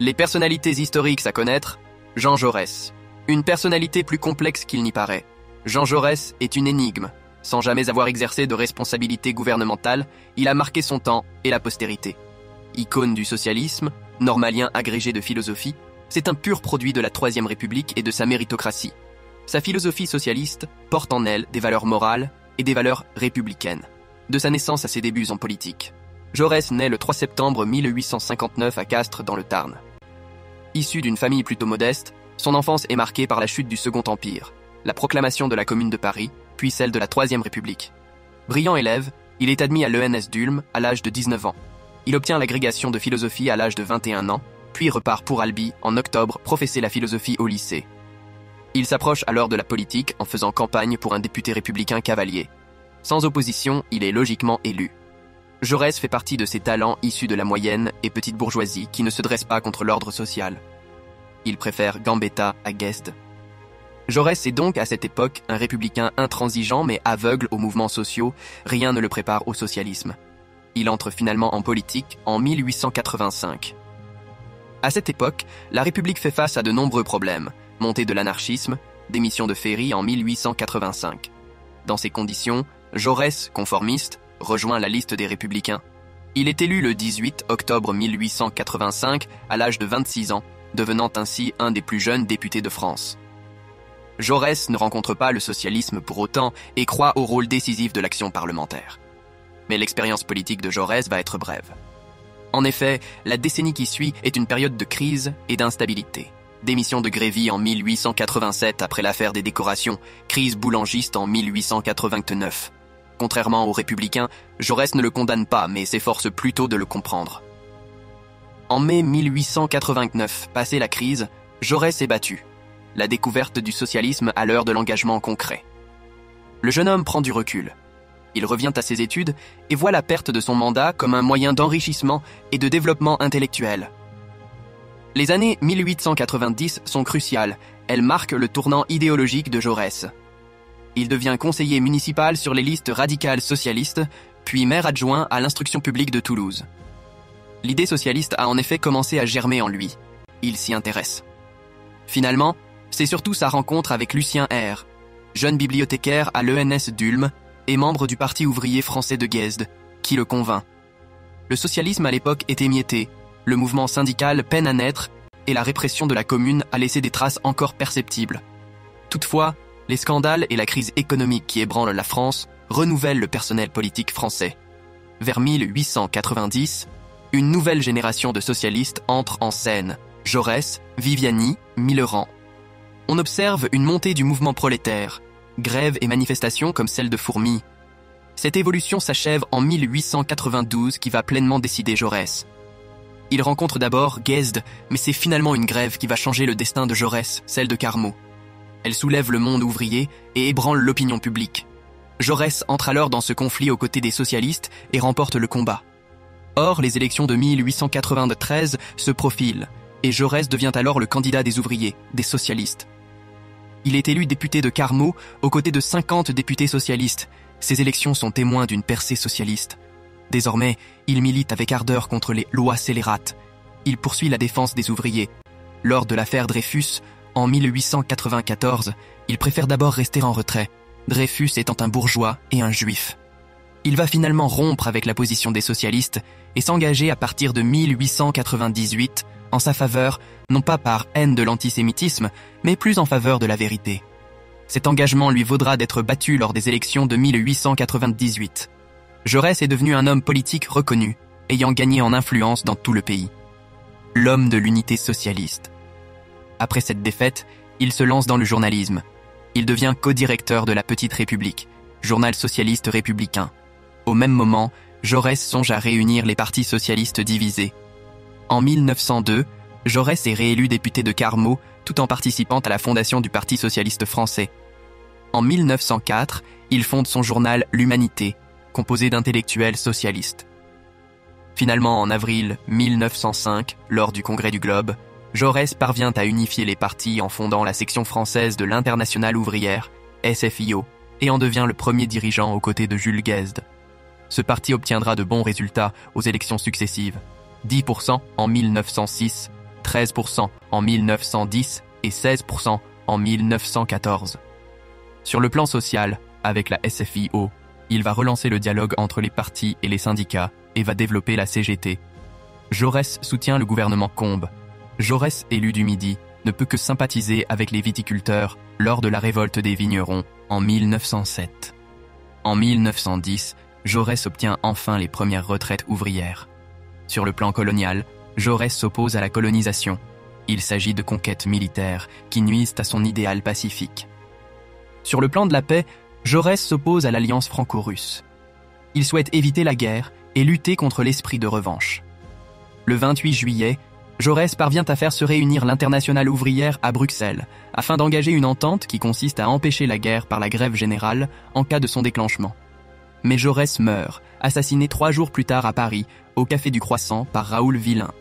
Les personnalités historiques à connaître, Jean Jaurès. Une personnalité plus complexe qu'il n'y paraît. Jean Jaurès est une énigme. Sans jamais avoir exercé de responsabilité gouvernementale, il a marqué son temps et la postérité. Icône du socialisme, normalien agrégé de philosophie, c'est un pur produit de la Troisième République et de sa méritocratie. Sa philosophie socialiste porte en elle des valeurs morales et des valeurs républicaines. De sa naissance à ses débuts en politique, Jaurès naît le 3 septembre 1859 à Castres dans le Tarn. Issu d'une famille plutôt modeste, son enfance est marquée par la chute du Second Empire, la proclamation de la Commune de Paris, puis celle de la Troisième République. Brillant élève, il est admis à l'ENS d'Ulm à l'âge de 19 ans. Il obtient l'agrégation de philosophie à l'âge de 21 ans, puis repart pour Albi en octobre professer la philosophie au lycée. Il s'approche alors de la politique en faisant campagne pour un député républicain cavalier. Sans opposition, il est logiquement élu. Jaurès fait partie de ces talents issus de la moyenne et petite bourgeoisie qui ne se dressent pas contre l'ordre social. Il préfère Gambetta à Guesde. Jaurès est donc à cette époque un républicain intransigeant mais aveugle aux mouvements sociaux, rien ne le prépare au socialisme. Il entre finalement en politique en 1885. À cette époque, la République fait face à de nombreux problèmes, montée de l'anarchisme, démission de Ferry en 1885. Dans ces conditions, Jaurès, conformiste, rejoint la liste des Républicains. Il est élu le 18 octobre 1885 à l'âge de 26 ans, devenant ainsi un des plus jeunes députés de France. Jaurès ne rencontre pas le socialisme pour autant et croit au rôle décisif de l'action parlementaire. Mais l'expérience politique de Jaurès va être brève. En effet, la décennie qui suit est une période de crise et d'instabilité. Démission de Grévy en 1887 après l'affaire des décorations, crise boulangiste en 1889. Contrairement aux Républicains, Jaurès ne le condamne pas mais s'efforce plutôt de le comprendre. En mai 1889, passée la crise, Jaurès est battu. La découverte du socialisme à l'heure de l'engagement concret. Le jeune homme prend du recul. Il revient à ses études et voit la perte de son mandat comme un moyen d'enrichissement et de développement intellectuel. Les années 1890 sont cruciales, elles marquent le tournant idéologique de Jaurès. Il devient conseiller municipal sur les listes radicales socialistes, puis maire adjoint à l'instruction publique de Toulouse. L'idée socialiste a en effet commencé à germer en lui. Il s'y intéresse. Finalement, c'est surtout sa rencontre avec Lucien R., jeune bibliothécaire à l'ENS d'Ulm et membre du Parti ouvrier français de Guesde, qui le convainc. Le socialisme à l'époque est émietté, le mouvement syndical peine à naître et la répression de la Commune a laissé des traces encore perceptibles. Toutefois, les scandales et la crise économique qui ébranle la France renouvellent le personnel politique français. Vers 1890, une nouvelle génération de socialistes entre en scène. Jaurès, Viviani, Millerand. On observe une montée du mouvement prolétaire, grèves et manifestations comme celle de Fourmi. Cette évolution s'achève en 1892 qui va pleinement décider Jaurès. Il rencontre d'abord Guesde, mais c'est finalement une grève qui va changer le destin de Jaurès, celle de Carmaux. Elle soulève le monde ouvrier et ébranle l'opinion publique. Jaurès entre alors dans ce conflit aux côtés des socialistes et remporte le combat. Or, les élections de 1893 se profilent, et Jaurès devient alors le candidat des ouvriers, des socialistes. Il est élu député de Carmaux aux côtés de 50 députés socialistes. Ces élections sont témoins d'une percée socialiste. Désormais, il milite avec ardeur contre les lois scélérates. Il poursuit la défense des ouvriers. Lors de l'affaire Dreyfus, en 1894, il préfère d'abord rester en retrait, Dreyfus étant un bourgeois et un juif. Il va finalement rompre avec la position des socialistes et s'engager à partir de 1898 en sa faveur, non pas par haine de l'antisémitisme, mais plus en faveur de la vérité. Cet engagement lui vaudra d'être battu lors des élections de 1898. Jaurès est devenu un homme politique reconnu, ayant gagné en influence dans tout le pays. L'homme de l'unité socialiste. Après cette défaite, il se lance dans le journalisme. Il devient co-directeur de la Petite République, journal socialiste républicain. Au même moment, Jaurès songe à réunir les partis socialistes divisés. En 1902, Jaurès est réélu député de Carmaux tout en participant à la fondation du Parti socialiste français. En 1904, il fonde son journal L'Humanité, composé d'intellectuels socialistes. Finalement, en avril 1905, lors du Congrès du Globe, Jaurès parvient à unifier les partis en fondant la section française de l'Internationale ouvrière, SFIO, et en devient le premier dirigeant aux côtés de Jules Guesde. Ce parti obtiendra de bons résultats aux élections successives, 10% en 1906, 13% en 1910 et 16% en 1914. Sur le plan social, avec la SFIO, il va relancer le dialogue entre les partis et les syndicats et va développer la CGT. Jaurès soutient le gouvernement Combes. Jaurès, élu du Midi, ne peut que sympathiser avec les viticulteurs lors de la révolte des vignerons en 1907. En 1910, Jaurès obtient enfin les premières retraites ouvrières. Sur le plan colonial, Jaurès s'oppose à la colonisation. Il s'agit de conquêtes militaires qui nuisent à son idéal pacifique. Sur le plan de la paix, Jaurès s'oppose à l'alliance franco-russe. Il souhaite éviter la guerre et lutter contre l'esprit de revanche. Le 28 juillet, Jaurès parvient à faire se réunir l'Internationale ouvrière à Bruxelles afin d'engager une entente qui consiste à empêcher la guerre par la grève générale en cas de son déclenchement. Mais Jaurès meurt, assassiné 3 jours plus tard à Paris, au Café du Croissant par Raoul Villain.